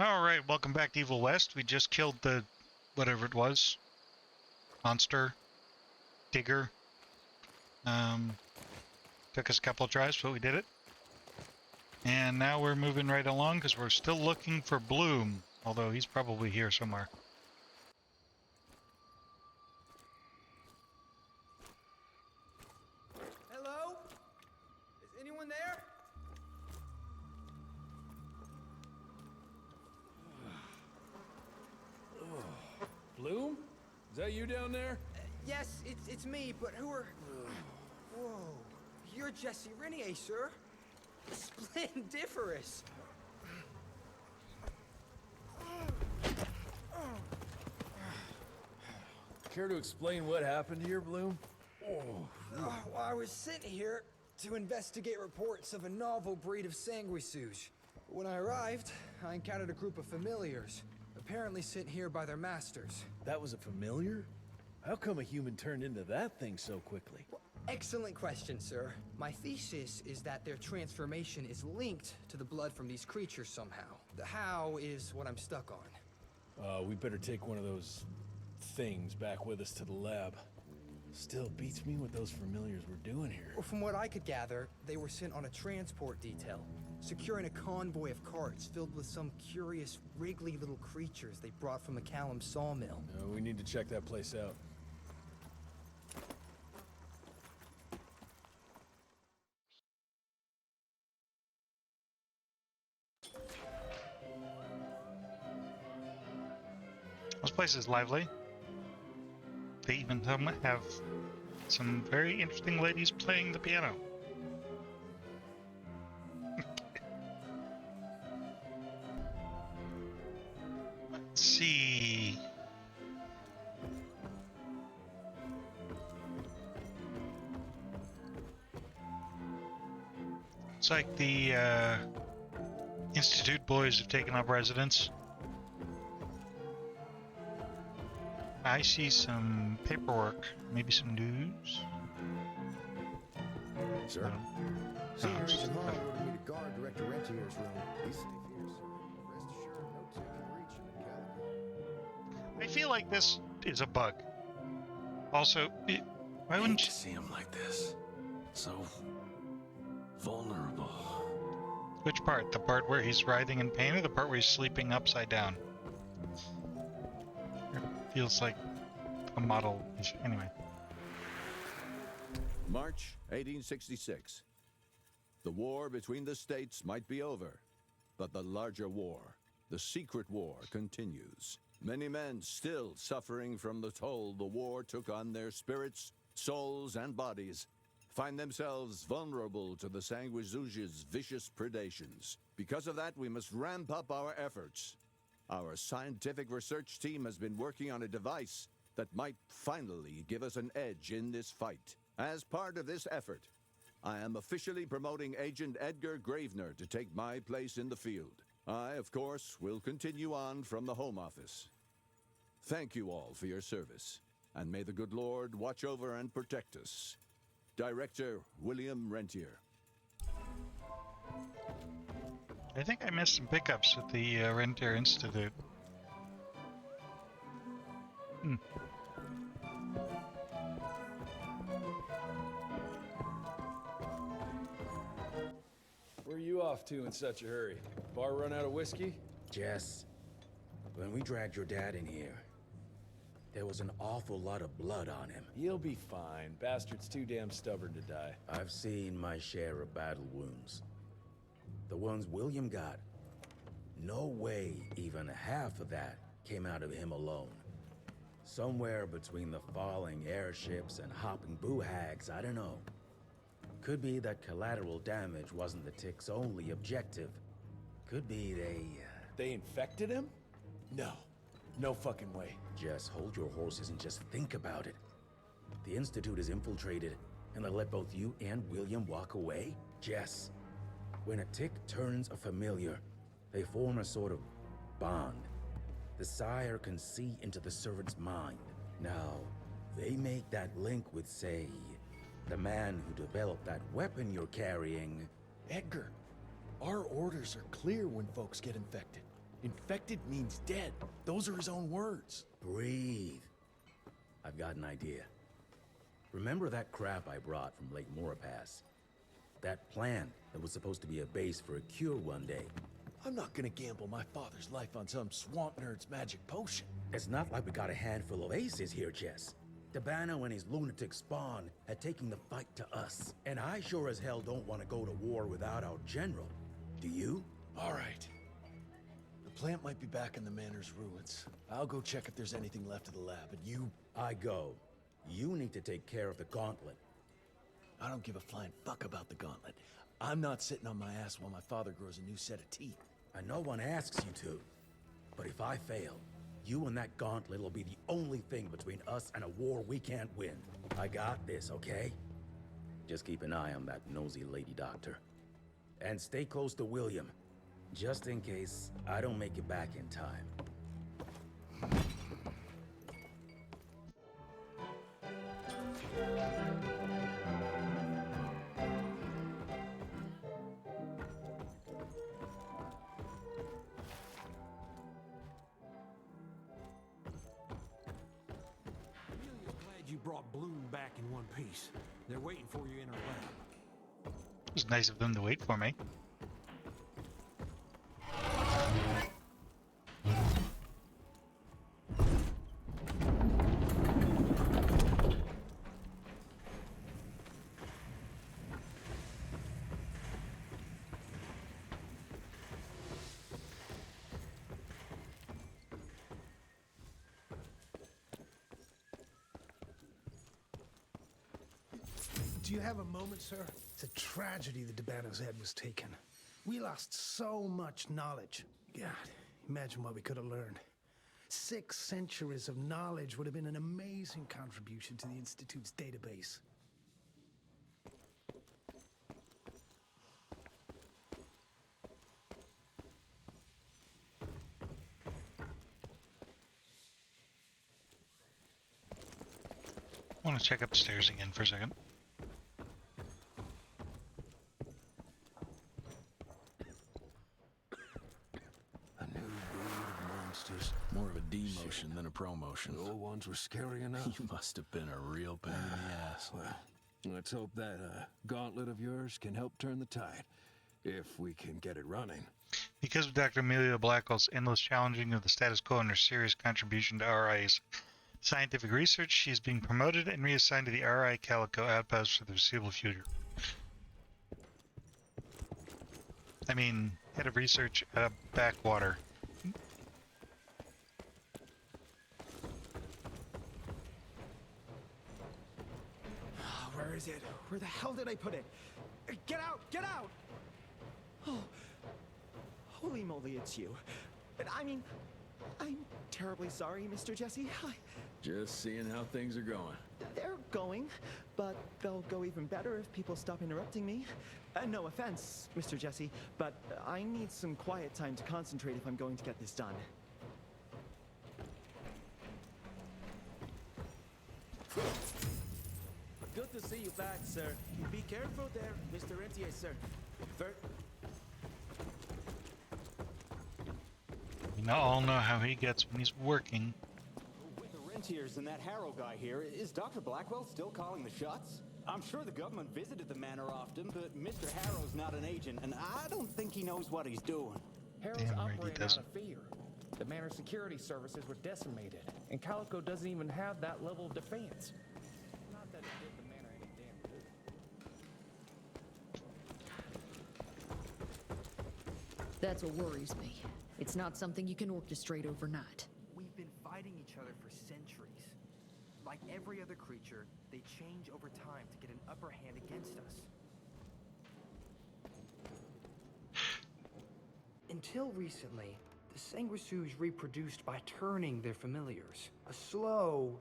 Alright, welcome back to Evil West. We just killed the, whatever it was, monster, digger. Took us a couple of tries, but we did it. And now we're moving right along because we're still looking for Bloom, although he's probably here somewhere. Hello? Is anyone there? Bloom? Is that you down there? Yes, it's me, but who are... Whoa. You're Jesse Renier, sir. Splendiferous. Care to explain what happened here, Bloom? Well, I was sent here to investigate reports of a novel breed of sanguisuge. When I arrived, I encountered a group of familiars, apparently sent here by their masters. That was a familiar? How come a human turned into that thing so quickly? Well, excellent question, sir. My thesis is that their transformation is linked to the blood from these creatures somehow. The how is what I'm stuck on. We better take one of those things back with us to the lab. Still beats me what those familiars were doing here. Well, from what I could gather, they were sent on a transport detail, securing a convoy of carts filled with some curious, wriggly little creatures they brought from McCallum's sawmill. We need to check that place out. This place is lively. They even have some very interesting ladies playing the piano. Let's see. It's like the Institute boys have taken up residence. I see some paperwork, maybe some news. Sir? Senior Agent Hall ordered me to guard Director Rentier's room. He's safe here, sir. Rest assured, no tick can reach him in Calico. I feel like this is a bug. Also, why wouldn't you see him like this? So vulnerable. Which part? The part where he's writhing in pain, or the part where he's sleeping upside down? It feels like a model issue. Anyway. March 1866. The war between the states might be over, but the larger war, the secret war, continues. Many men still suffering from the toll the war took on their spirits, souls, and bodies find themselves vulnerable to the sanguisuge's vicious predations. Because of that, we must ramp up our efforts. Our scientific research team has been working on a device that might finally give us an edge in this fight. As part of this effort, I am officially promoting Agent Edgar Gravener to take my place in the field. I, of course, will continue on from the Home Office. Thank you all for your service, and may the good Lord watch over and protect us. Director William Rentier. I think I missed some pickups at the Rentier Institute. Where are you off to in such a hurry? Bar run out of whiskey? Jess, when we dragged your dad in here, there was an awful lot of blood on him. He'll be fine. Bastard's too damn stubborn to die. I've seen my share of battle wounds. The ones William got, no way even half of that came out of him alone. Somewhere between the falling airships and hopping boo-hags, I don't know. Could be that collateral damage wasn't the tick's only objective. Could be They infected him? No. No fucking way. Just hold your horses and just think about it. The Institute is infiltrated, and they let both you and William walk away? Jess, when a tick turns a familiar, they form a sort of bond. The sire can see into the servant's mind. Now, they make that link with, say, the man who developed that weapon you're carrying. Edgar, our orders are clear when folks get infected. Infected means dead. Those are his own words. Breathe. I've got an idea. Remember that crap I brought from Lake Morapass? That plant that was supposed to be a base for a cure one day. I'm not gonna gamble my father's life on some swamp nerd's magic potion. It's not like we got a handful of aces here, Jess. Dabano and his lunatic spawn had taken the fight to us. And I sure as hell don't want to go to war without our general. Do you? All right. The plant might be back in the manor's ruins. I'll go check if there's anything left of the lab, and you... I go. You need to take care of the gauntlet. I don't give a flying fuck about the gauntlet. I'm not sitting on my ass while my father grows a new set of teeth. And no one asks you to. But if I fail, you and that gauntlet will be the only thing between us and a war we can't win. I got this, okay? Just keep an eye on that nosy lady doctor. And stay close to William, just in case I don't make it back in time. You brought Bloom back in one piece. They're waiting for you in our lab. It was nice of them to wait for me. Do you have a moment, sir? It's a tragedy that Dabano's head was taken. We lost so much knowledge. God, imagine what we could have learned. 6 centuries of knowledge would have been an amazing contribution to the Institute's database. I want to check upstairs again for a second. A new breed of monsters. More of a demotion than a promotion. The old ones were scary enough. You must have been a real pain in the ass. Well, let's hope that gauntlet of yours can help turn the tide. If we can get it running. Because of Dr. Amelia Blackwell's endless challenging of the status quo and her serious contribution to RI's scientific research, she is being promoted and reassigned to the RI Calico outpost for the foreseeable future. I mean, head of research at a backwater. Where is it? Where the hell did I put it? Get out! Get out! Oh, holy moly, it's you. I mean, I'm terribly sorry, Mr. Jesse. Just seeing how things are going. They're going, but they'll go even better if people stop interrupting me. No offense, Mr. Jesse, but I need some quiet time to concentrate if I'm going to get this done. Good to see you back, sir. Be careful there, Mr. Rentier, sir. We all know how he gets when he's working. With the rentiers and that Harrow guy here, is Dr. Blackwell still calling the shots? I'm sure the government visited the manor often, but Mr. Harrow's not an agent, and I don't think he knows what he's doing. Harrow's Damn right he operating out doesn't. of fear. The manor security services were decimated, and Calico doesn't even have that level of defense. Not that it did the manor any damn good. That's what worries me. It's not something you can orchestrate overnight. We've been fighting each other for centuries. Like every other creature, they change over time to get an upper hand against us. Until recently, the sanguisuges reproduced by turning their familiars. A slow,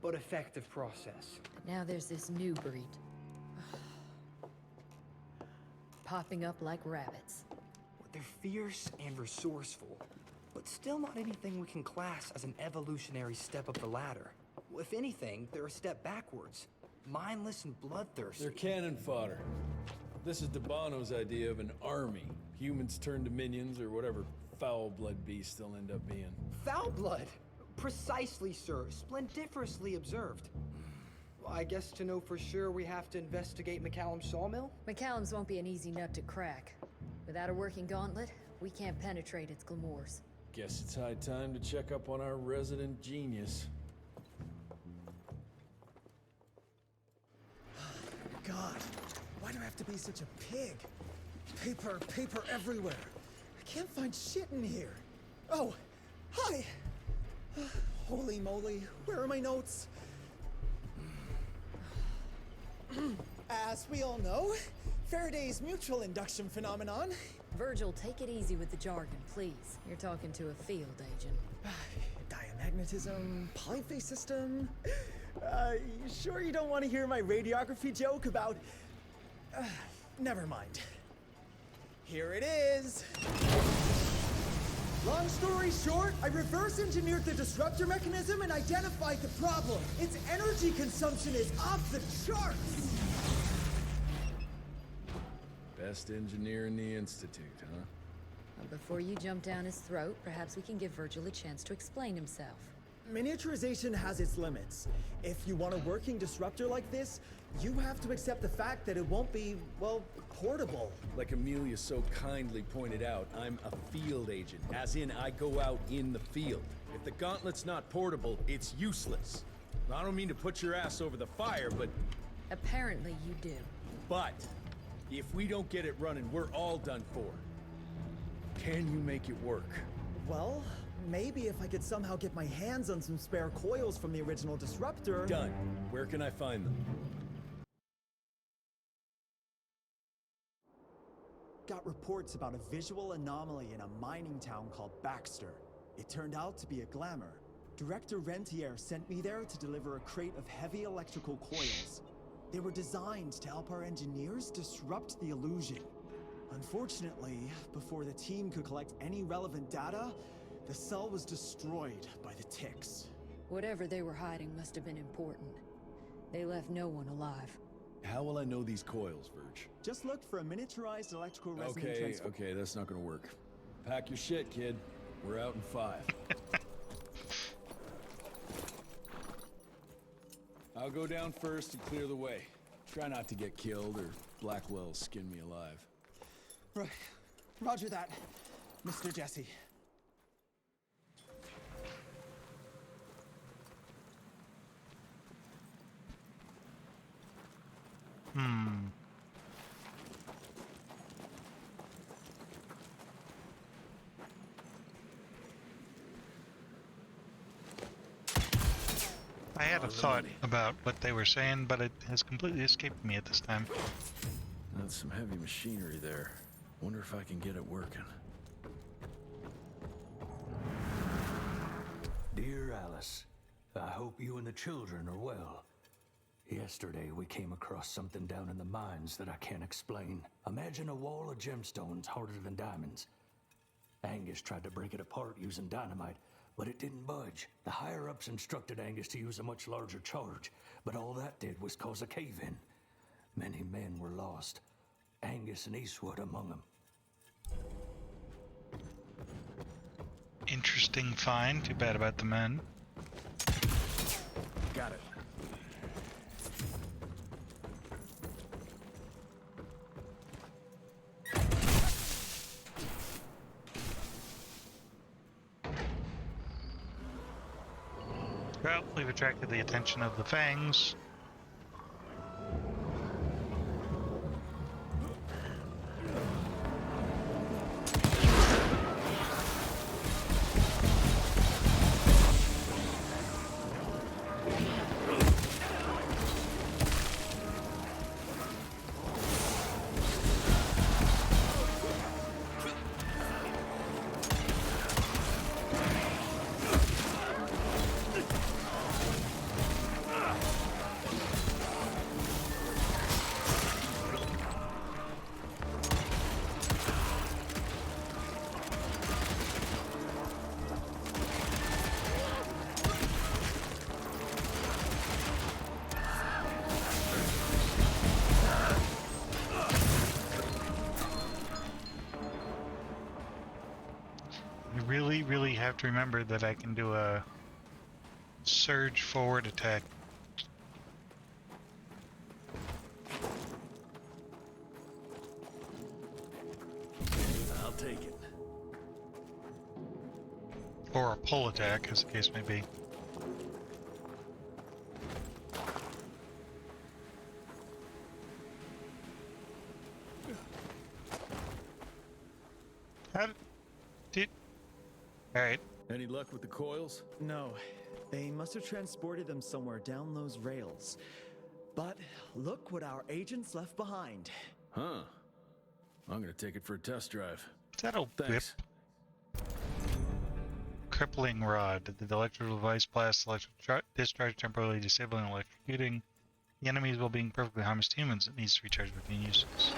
but effective process. Now there's this new breed. Popping up like rabbits. They're fierce and resourceful, but still not anything we can class as an evolutionary step up the ladder. If anything, they're a step backwards. Mindless and bloodthirsty. They're cannon fodder. This is Dabano's idea of an army. Humans turn to minions or whatever foul blood beast they'll end up being. Foul blood? Precisely, sir. Splendiferously observed. Well, I guess to know for sure we have to investigate McCallum's sawmill? McCallum's won't be an easy nut to crack. Without a working gauntlet, we can't penetrate its glamours. Guess it's high time to check up on our resident genius. God, why do I have to be such a pig? Paper, paper everywhere. I can't find shit in here. Oh, hi! Holy moly, where are my notes? As we all know, Faraday's mutual induction phenomenon. Virgil, take it easy with the jargon, please. You're talking to a field agent. Diamagnetism, polyphase system. You sure you don't want to hear my radiography joke about... never mind. Here it is. Long story short, I reverse engineered the disruptor mechanism and identified the problem. Its energy consumption is off the charts. Best engineer in the Institute, huh? Well, before you jump down his throat, perhaps we can give Virgil a chance to explain himself. Miniaturization has its limits. If you want a working disruptor like this, you have to accept the fact that it won't be, well, portable. Like Amelia so kindly pointed out, I'm a field agent, as in I go out in the field. If the gauntlet's not portable, it's useless. I don't mean to put your ass over the fire, but... Apparently you do. But, if we don't get it running, we're all done for. Can you make it work? Well, maybe if I could somehow get my hands on some spare coils from the original disruptor... Done. Where can I find them? Got reports about a visual anomaly in a mining town called Baxter. It turned out to be a glamour. Director Rentier sent me there to deliver a crate of heavy electrical coils. They were designed to help our engineers disrupt the illusion. Unfortunately, before the team could collect any relevant data, the cell was destroyed by the ticks. Whatever they were hiding must have been important. They left no one alive. How will I know these coils, Verge? Just look for a miniaturized electrical resonant transfer. Okay, that's not gonna work. Pack your shit, kid. We're out in 5. I'll go down first and clear the way. Try not to get killed or Blackwell skin me alive. Right. Roger that, Mr. Jesse. I had a thought about what they were saying, but it has completely escaped me at this time. That's some heavy machinery there. Wonder if I can get it working. Dear Alice, I hope you and the children are well. Yesterday we came across something down in the mines that I can't explain. Imagine a wall of gemstones harder than diamonds. Angus tried to break it apart using dynamite, but it didn't budge. The higher-ups instructed Angus to use a much larger charge, but all that did was cause a cave-in. Many men were lost, Angus and Eastwood among them. Interesting find. Too bad about the men. Got it. Well, we've attracted the attention of the Fangs. really have to remember that I can do a surge forward attack. I'll take it. Or a pull attack, as the case may be. How did... Alright. Any luck with the coils? No, they must have transported them somewhere down those rails. But look what our agents left behind. Huh. I'm gonna take it for a test drive. That'll Thanks. whip. Crippling rod. The electrical device blasts electric discharge, temporarily disabling and electrocuting the enemies while being perfectly harmless to humans. It needs to recharge between uses.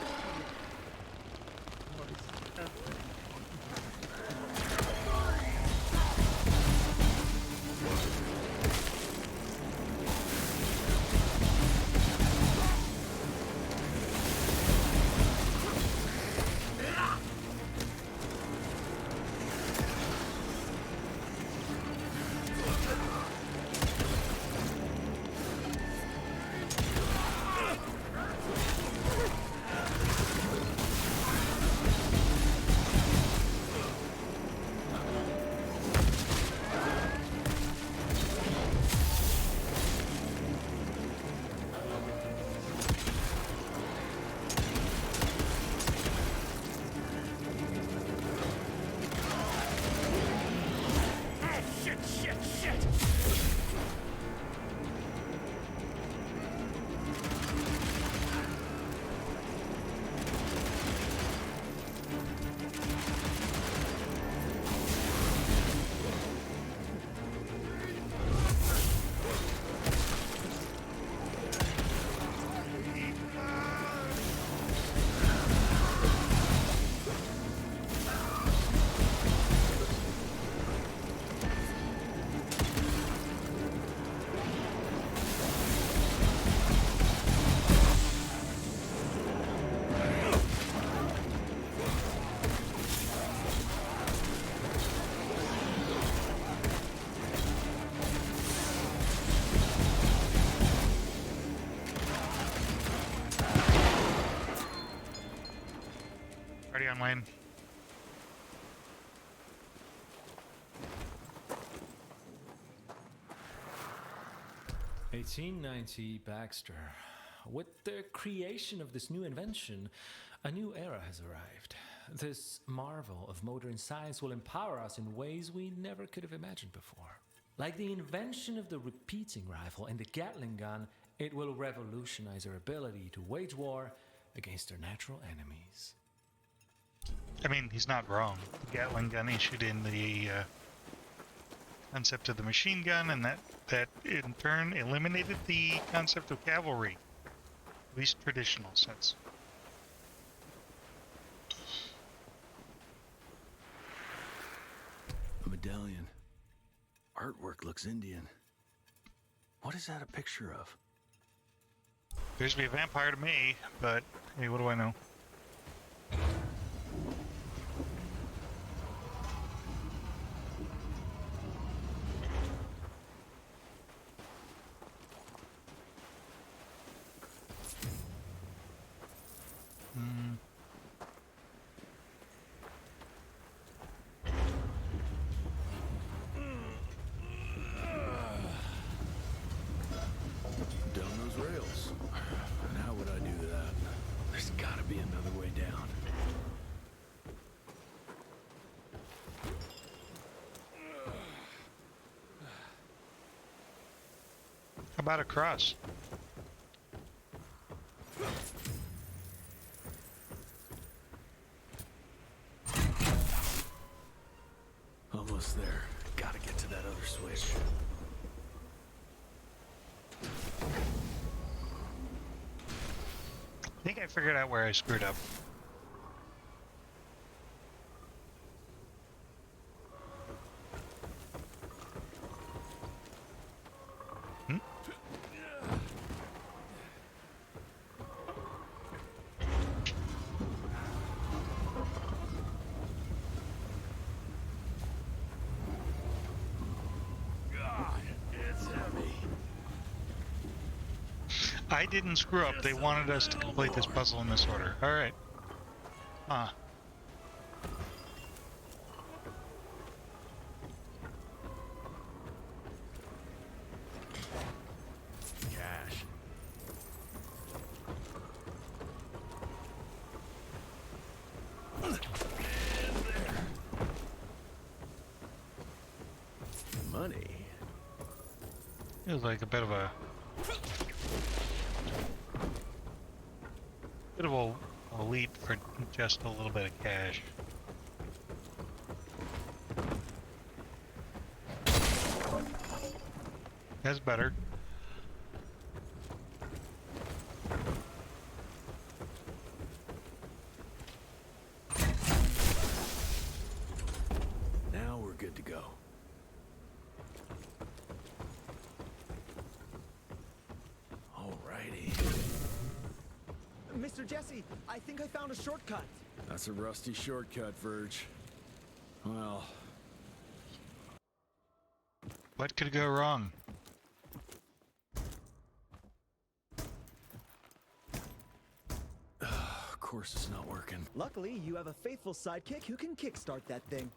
Already on lane. "1890 Baxter. With the creation of this new invention, a new era has arrived. This marvel of modern science will empower us in ways we never could have imagined before. Like the invention of the repeating rifle and the Gatling gun, it will revolutionize our ability to wage war against our natural enemies." I mean, he's not wrong. The Gatling gun issued in the concept of the machine gun, and that in turn eliminated the concept of cavalry, at least traditional sense. A medallion. Artwork looks Indian. What is that a picture of? Appears to be a vampire to me, but hey, what do I know? Down those rails. And how would I do that? There's gotta be another way down. How about a cross? Almost there. Gotta get to that other switch. I think I figured out where I screwed up. I didn't screw up. They wanted us to complete this puzzle in this order. Alright. Huh. Cash. Money. Feels like a bit of a leap for just a little bit of cash. That's better. Now we're good to go. Alrighty. Mr. Jesse, I think I found a shortcut. That's a rusty shortcut, Verge. Well, What could go wrong? of course it's not working. Luckily, you have a faithful sidekick who can kickstart that thing.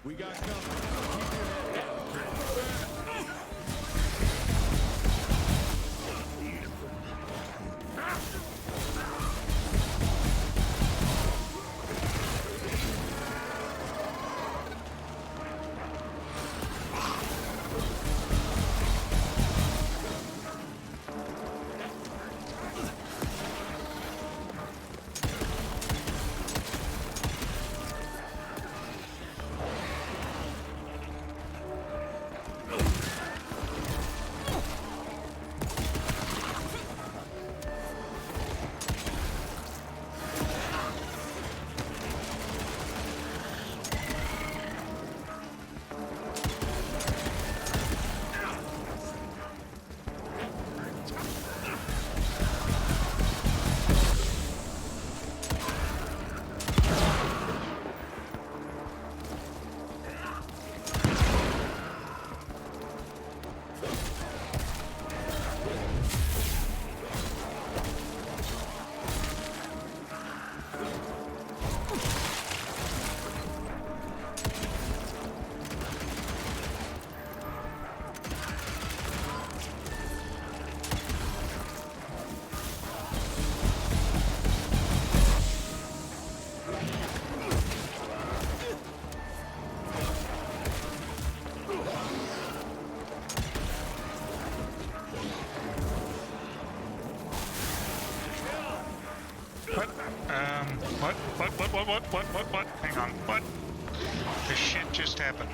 We got company. Keep your head down. What? Hang on, what? The shit just happened.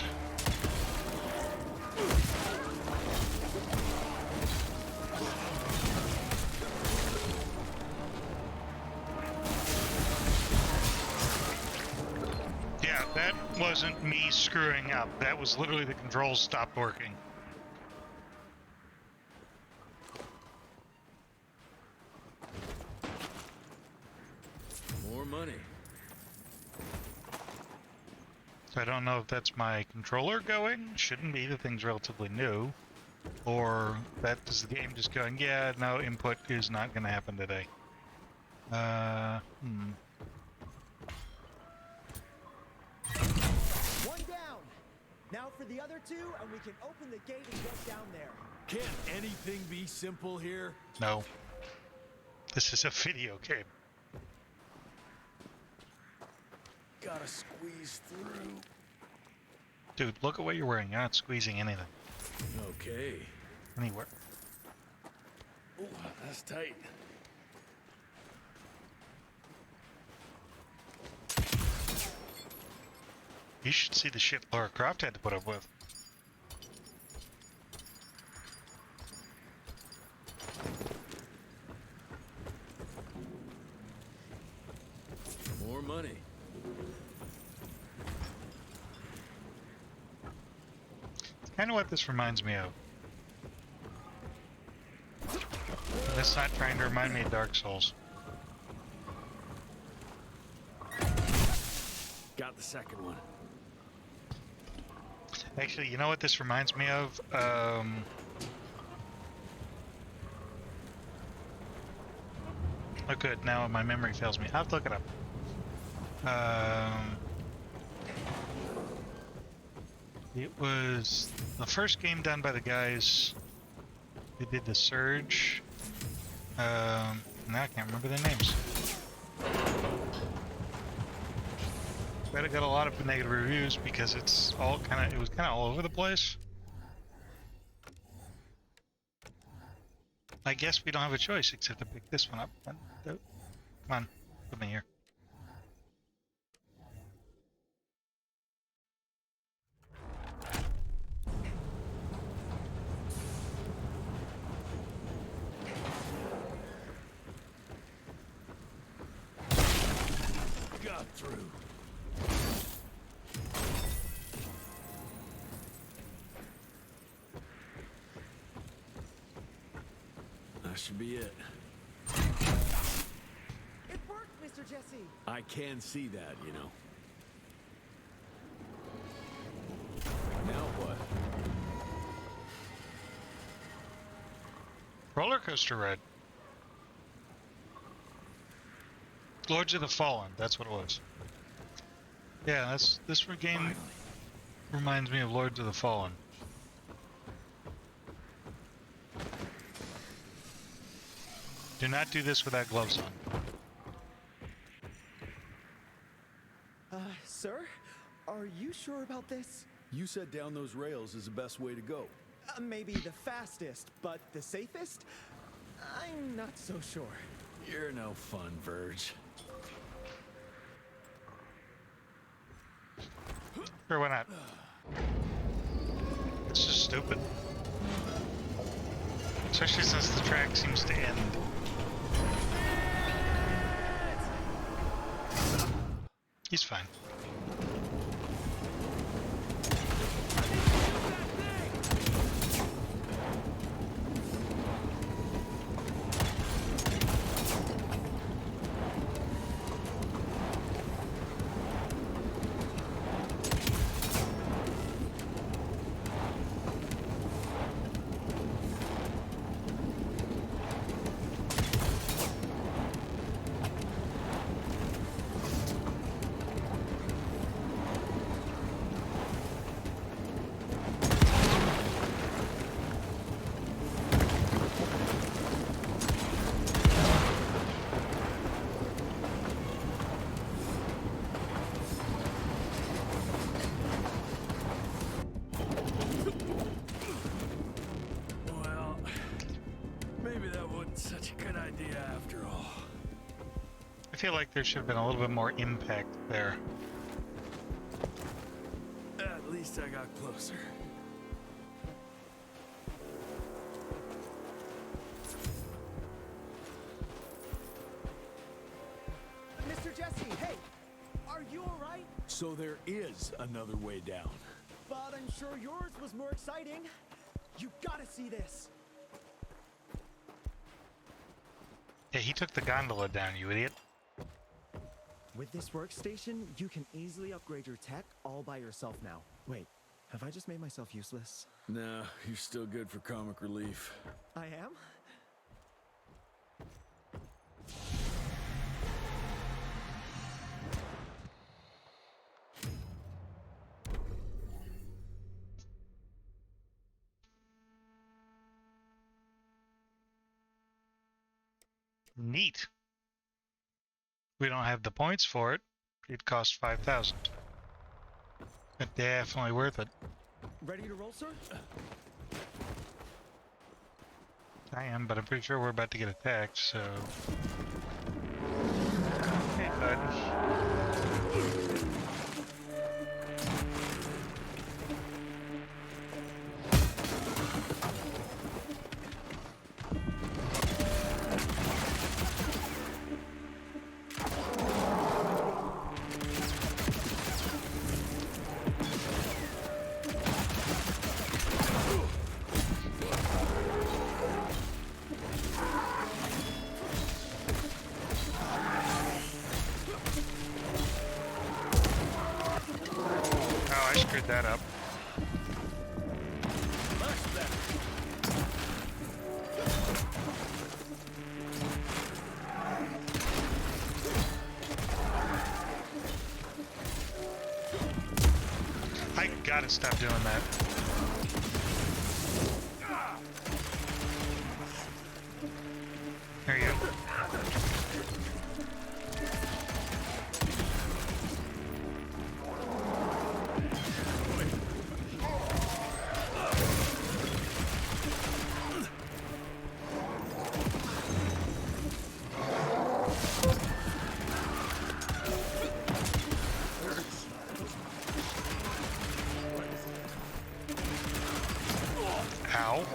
Yeah, that wasn't me screwing up. That was literally the controls stopped working. More money. So I don't know if that's my controller going. Shouldn't be. The thing's relatively new. Or that is the game just going, yeah, no, input is not going to happen today. One down. Now for the other two, and we can open the gate and get down there. Can't anything be simple here? No. This is a video game. Gotta squeeze through. Dude, look at what you're wearing. You're not squeezing anything. Okay. Anywhere. Ooh, that's tight. You should see the shit Lara Croft had to put up with. More money. Kind of what this reminds me of. that's not trying to remind me of Dark Souls. Got the second one. Actually, you know what this reminds me of? Oh, good. Now my memory fails me. I'll have to look it up. It was the first game done by the guys who did the Surge. Now I can't remember their names. But it got a lot of negative reviews because it was kind of all over the place. I guess we don't have a choice except to pick this one up. Come on, put me here. Got through. That should be it. It worked, Mr. Jesse. I can see that, you know. Now what? Roller coaster ride. Lords of the Fallen, that's what it was. Yeah, this game Finally. reminds me of Lords of the Fallen. Do not do this without gloves on. Sir? Are you sure about this? You said down those rails is the best way to go. Maybe the fastest, but the safest? I'm not so sure. You're no fun, Verge. Sure, why not? It's just stupid. Especially since the track seems to end. He's fine. Well, maybe that wasn't such a good idea after all. I feel like there should have been a little bit more impact there. At least I got closer. Mr. Jesse, hey! Are you alright? So there is another way down. But I'm sure yours was more exciting. You gotta see this. Yeah, he took the gondola down, you idiot. With this workstation, you can easily upgrade your tech all by yourself now. Wait, have I just made myself useless? No, you're still good for comic relief. I am? Neat. We don't have the points for it. It costs 5,000. But definitely worth it. Ready to roll, sir? I am, but I'm pretty sure we're about to get attacked, so... Hey, bud. screwed that up. I gotta stop doing that. There you go. Ow.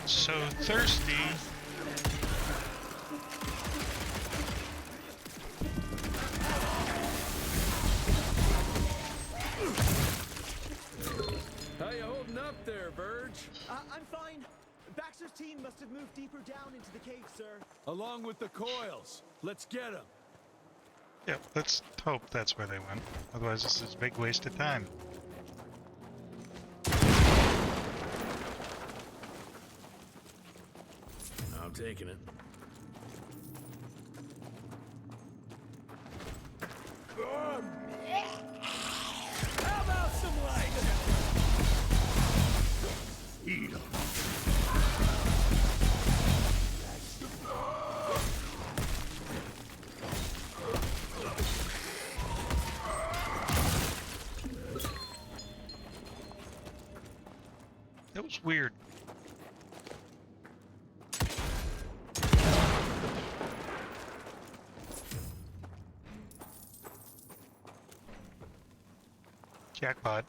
So thirsty. How you holding up there, Verge? I'm fine. Baxter's team must have moved deeper down into the cave, sir. Along with the coils. Let's get them. Yep, let's hope that's where they went. Otherwise, this is a big waste of time. I'm taking it. How about some light? Eat 'em. That was weird. Jackpot.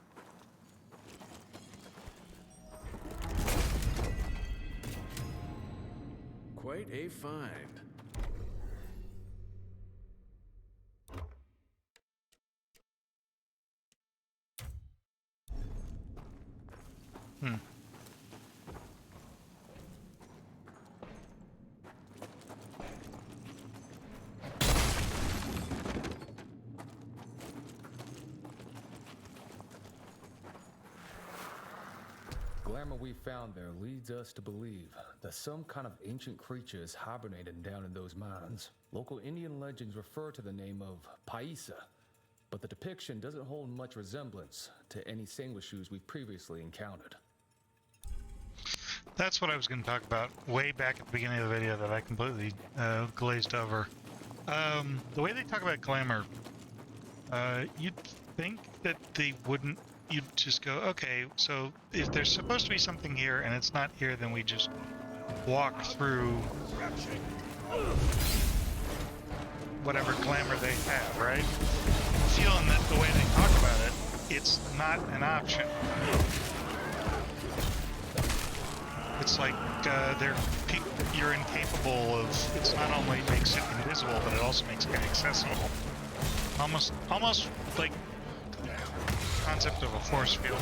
Quite a find. Hmm. Glamour we found there leads us to believe that some kind of ancient creature is hibernating down in those mines. Local Indian legends refer to the name of Paisa, but the depiction doesn't hold much resemblance to any sanguishues we've previously encountered. That's what I was going to talk about way back at the beginning of the video that I completely glazed over. The way they talk about glamour, you'd think that they wouldn't. You'd just go, okay, so if there's supposed to be something here and it's not here, then we just walk through whatever glamour they have, right? Feeling that the way they talk about it, it's not an option. It's like you're incapable of. It's not only makes it invisible, but it also makes it inaccessible. Almost like the concept of a force field.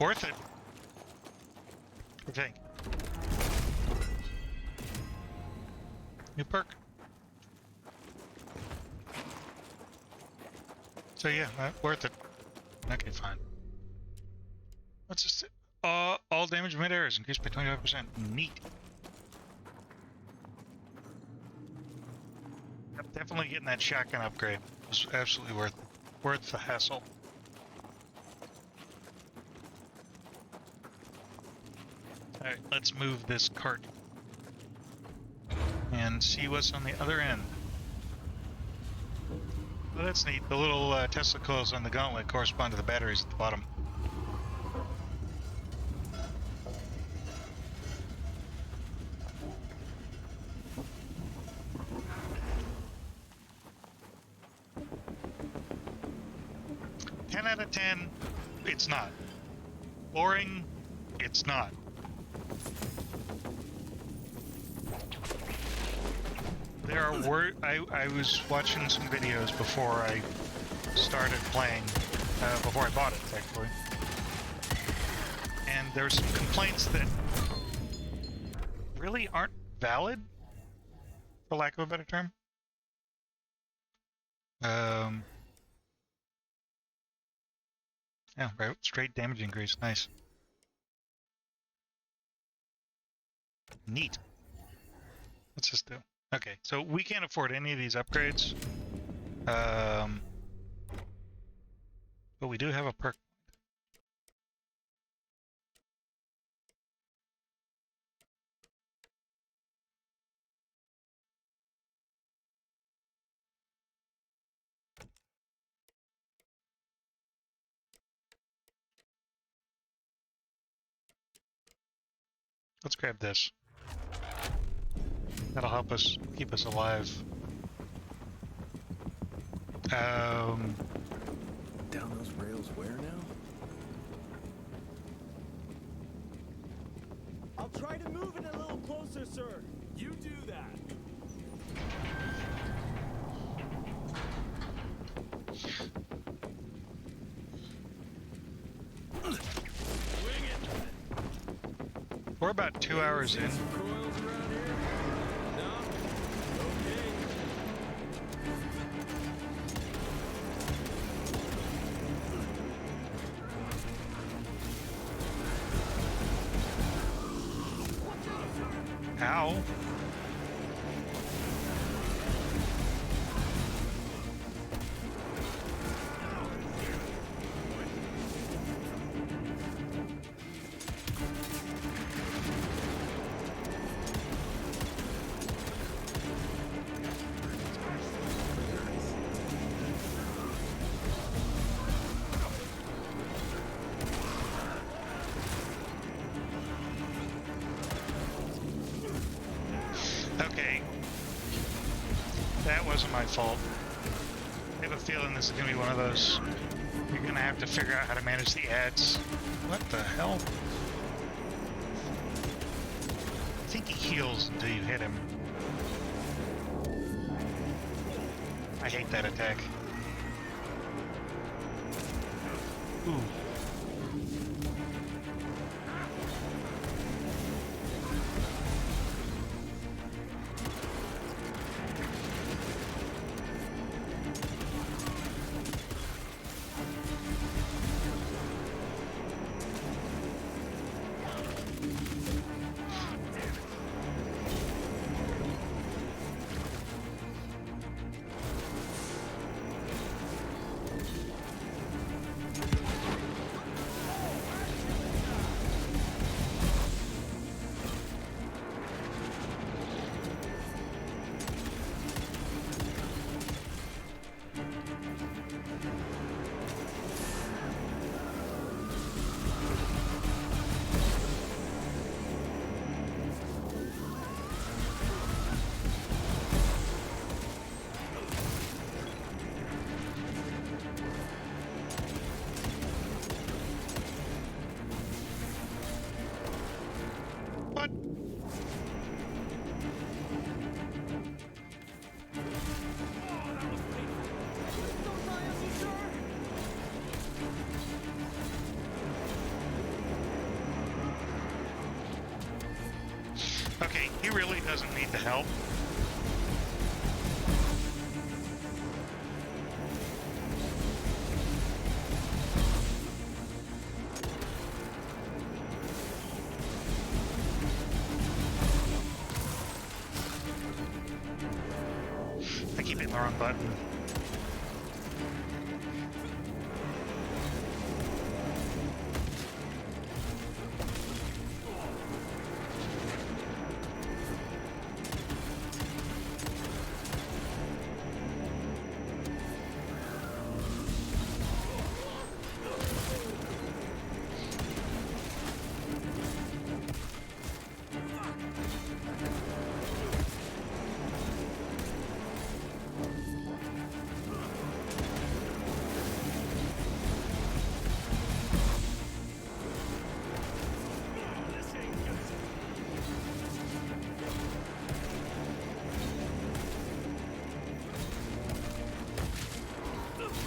Worth it. I think. New perk. So yeah, worth it. Okay, fine. What's this? All damage mid-air is increased by 25%. Neat. Yep, definitely getting that shotgun upgrade was absolutely worth the hassle. Alright, let's move this cart and see what's on the other end. Well, that's neat. The little Tesla coils on the gauntlet correspond to the batteries at the bottom. Out of 10, it's not. Boring, it's not. There are I was watching some videos before I started playing, before I bought it, actually. And there's some complaints that really aren't valid, for lack of a better term. Yeah, right. Straight damage increase. Nice. Neat. What's this do? Okay, so we can't afford any of these upgrades. But we do have a perk. Let's grab this. That'll help us keep us alive. Down those rails where now? I'll try to move it a little closer, sir. You do that. We're about 2 hours in. Ow. Okay. That wasn't my fault. I have a feeling this is going to be one of those. You're going to have to figure out how to manage the ads. What the hell? I think he heals until you hit him. I hate that attack. Ooh. He really doesn't need the help. I keep hitting the wrong button.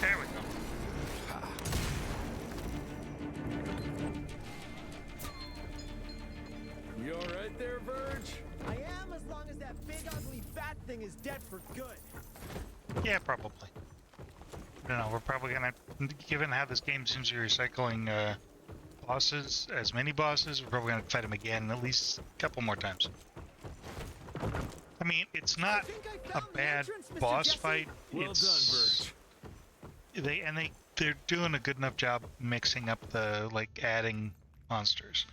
There we go. You alright there, Verge? I am, as long as that big ugly bat thing is dead for good. Yeah, probably. I don't know, we're probably gonna, given how this game seems to be recycling bosses as mini bosses, we're probably gonna fight them again at least a couple more times. I mean, it's not a bad boss fight. Well done, Verge. They're doing a good enough job mixing up the, like, adding monsters.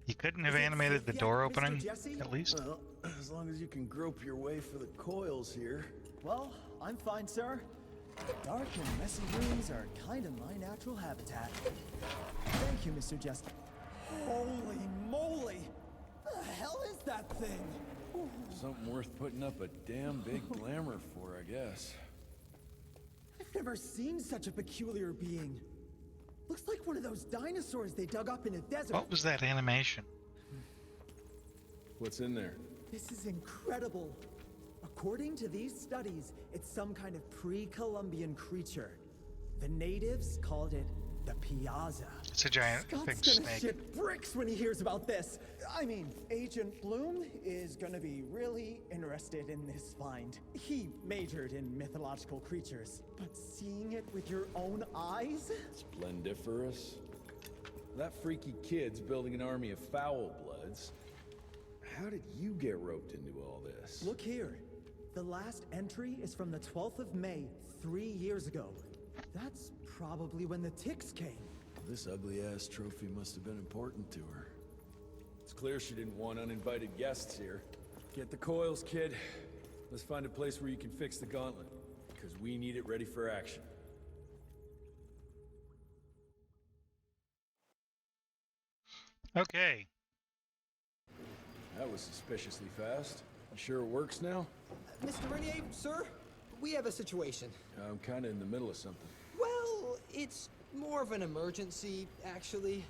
You couldn't have animated the door opening, at least? Well, as long as you can grope your way for the coils here. Well, I'm fine, sir. Dark and messy rooms are kind of my natural habitat. Thank you, Mr. Jesse. Holy moly! The hell is that thing? Something worth putting up a damn big glamour for, I guess. I've never seen such a peculiar being. Looks like one of those dinosaurs they dug up in a desert. What was that animation? What's in there? This is incredible. According to these studies, it's some kind of pre-Columbian creature. The natives called it the Piazza. It's a giant Scott's big gonna snake. shit bricks when he hears about this. I mean, Agent Bloom is gonna be really interested in this find. He majored in mythological creatures, but seeing it with your own eyes? Splendiferous. That freaky kid's building an army of foul bloods. How did you get roped into all this? Look here. The last entry is from the 12th of May, 3 years ago. That's probably when the ticks came. This ugly-ass trophy must have been important to her. It's clear she didn't want uninvited guests here. Get the coils, kid. Let's find a place where you can fix the gauntlet, because we need it ready for action. Okay. That was suspiciously fast. You sure it works now? Mr. Renier, sir, we have a situation. I'm kinda in the middle of something. Well, it's more of an emergency, actually.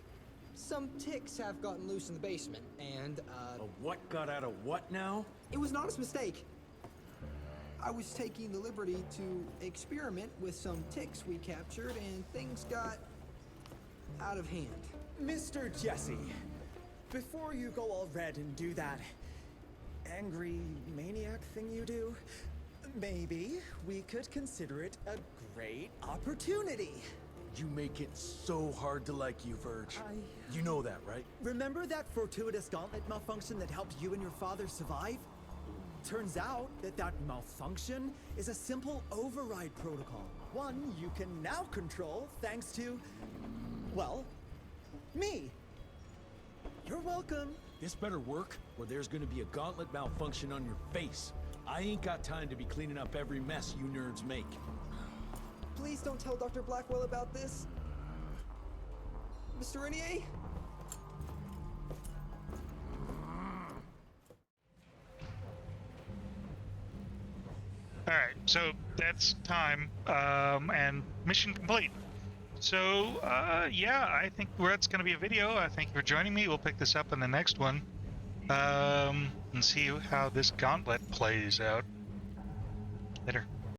Some ticks have gotten loose in the basement, and, A what got out of what now? It was an honest mistake. I was taking the liberty to experiment with some ticks we captured, and things got out of hand. Mr. Jesse, before you go all red and do that angry maniac thing you do, maybe we could consider it a great opportunity. You make it so hard to like you, Verge. You know that, right? Remember that fortuitous gauntlet malfunction that helped you and your father survive? Turns out that that malfunction is a simple override protocol. One you can now control thanks to, well, me. You're welcome. This better work, or there's gonna be a gauntlet malfunction on your face. I ain't got time to be cleaning up every mess you nerds make. Please don't tell Dr. Blackwell about this. Mr. Renier? Alright, so that's time, and mission complete. So, yeah, I think that's going to be a video. I thank you for joining me. We'll pick this up in the next one, and see how this gauntlet plays out. Later.